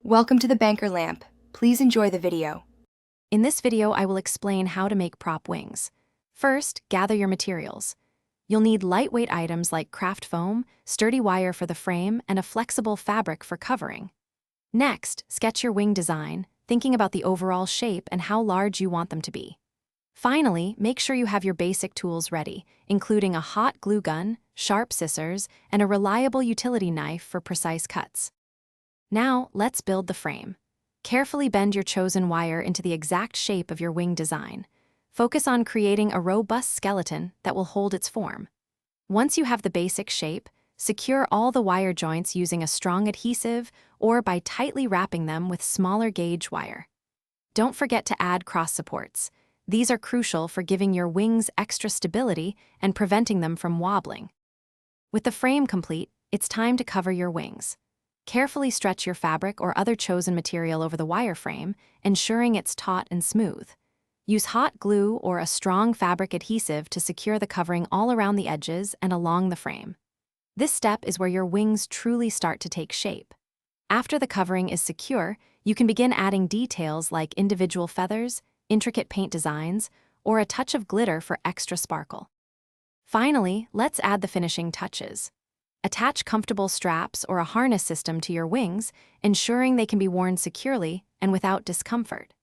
Welcome to the Banker Lamp. Please enjoy the video. In this video, I will explain how to make prop wings. First, gather your materials. You'll need lightweight items like craft foam, sturdy wire for the frame, and a flexible fabric for covering. Next, sketch your wing design, thinking about the overall shape and how large you want them to be. Finally, make sure you have your basic tools ready, including a hot glue gun, sharp scissors, and a reliable utility knife for precise cuts. Now, let's build the frame. Carefully bend your chosen wire into the exact shape of your wing design. Focus on creating a robust skeleton that will hold its form. Once you have the basic shape, secure all the wire joints using a strong adhesive or by tightly wrapping them with smaller gauge wire. Don't forget to add cross supports. These are crucial for giving your wings extra stability and preventing them from wobbling. With the frame complete, it's time to cover your wings. Carefully stretch your fabric or other chosen material over the wireframe, ensuring it's taut and smooth. Use hot glue or a strong fabric adhesive to secure the covering all around the edges and along the frame. This step is where your wings truly start to take shape. After the covering is secure, you can begin adding details like individual feathers, intricate paint designs, or a touch of glitter for extra sparkle. Finally, let's add the finishing touches. Attach comfortable straps or a harness system to your wings, ensuring they can be worn securely and without discomfort.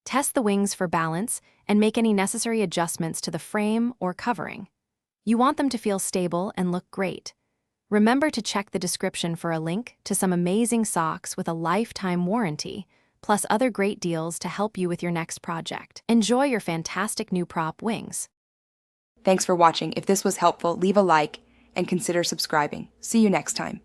Test the wings for balance and make any necessary adjustments to the frame or covering. You want them to feel stable and look great. Remember to check the description for a link to some amazing socks with a lifetime warranty, plus other great deals to help you with your next project. Enjoy your fantastic new prop wings. Thanks for watching. If this was helpful, leave a like and consider subscribing. See you next time.